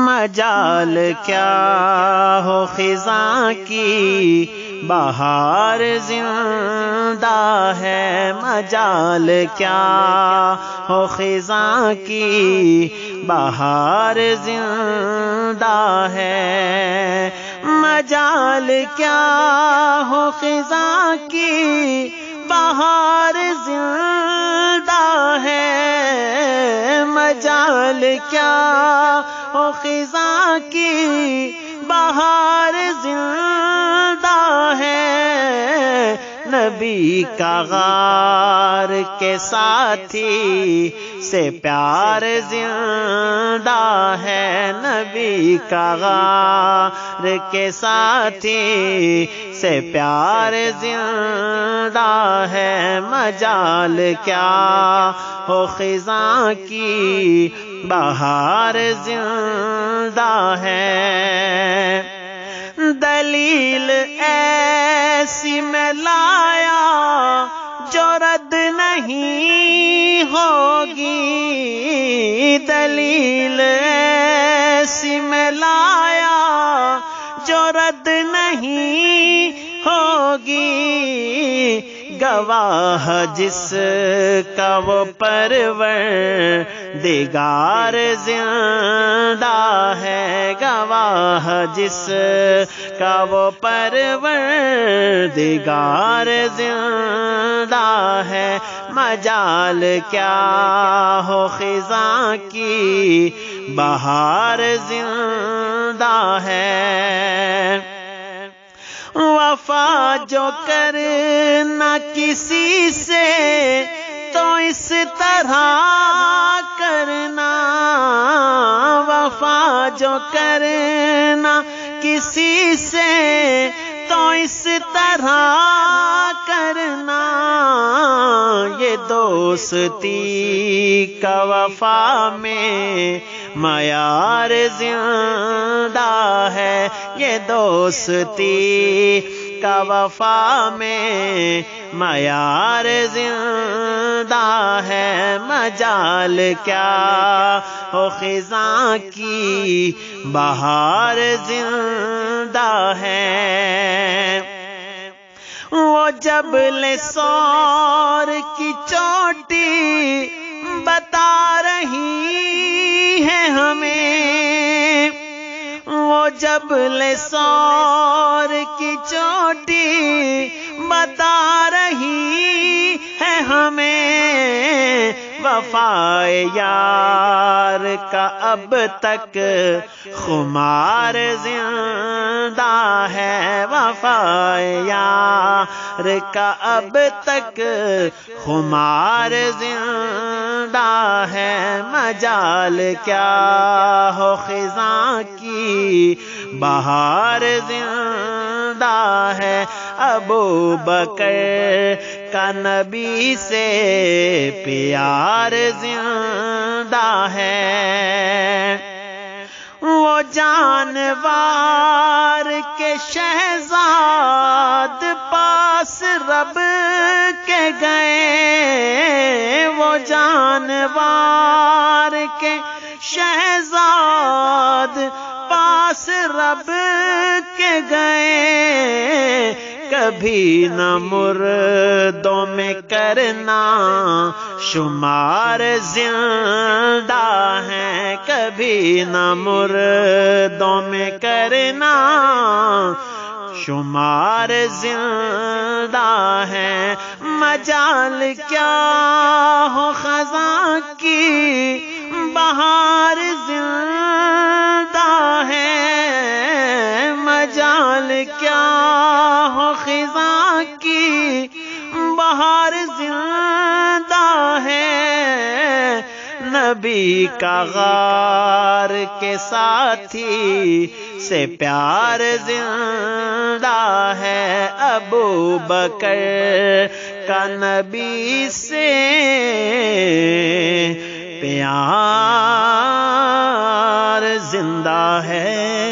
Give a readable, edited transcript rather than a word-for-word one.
مجال کیا ہو خزاں کی بہار زندہ ہے، مجال کیا ہو خزاں کی بہار زندہ ہے، مجال کیا ہو خزاں کی بہار زندہ ہے، مجال کیا ہو خزاں کی بہار زندہ ہے، نبی کا غار کے ساتھی سے پیار زندہ ہے، نبی کا غار کے ساتھی سے پیار زندہ ہے، مجال کیا ہو خزاں کی بہار زندہ ہے، دلیل ایسی میں لایا جو رد نہیں ہوگی، دلیل ایسی میں لایا جو رد نہیں ہوگی، گواہ جس کا وہ پروردگار زندہ ہے، گواہ جس کا وہ پروردگار زندہ ہے، مجال کیا ہو خزاں کی بہار زندہ ہے، وفا جو کرنا کسی سے تو اس طرح کرنا، وفا جو کرنا کسی سے تو اس طرح کرنا، یہ دوستی کا وفا میں معیار زندہ ہے، یہ دوستی کا وفا میں معیار زندہ ہے، مجال کیا ہو خزاں کی بہار زندہ ہے، وہ جبل سور کی چوٹی بتا رہی ہے ہمیں، وہ جبل سور کی چوٹی بتا رہی ہے ہمیں، وفا یار کا اب تک خمار زندہ ہے، وفا یار کا اب تک خمار زندہ ہے، مجال کیا ہو خزاں کی بہار زندہ ہے، ابو بکر کا نبی سے پیار زندہ ہے، وہ جانور کے شہزاد پاس رب کے گئے، وہ جانور کے شہزاد پاس رب کے گئے، کبھی نہ مردوں میں کرنا شمار زندہ ہیں، کبھی نہ مردوں میں کرنا شمار زندہ ہیں، مجال کیا ہو خزاں کی بہار زندہ ہے، مجال کیا ہو خزاں کی بہار زندہ ہے، نبی کا غار کے ساتھی سے پیار زندہ ہے، ابو بکر کا نبی سے پیار زندہ ہے۔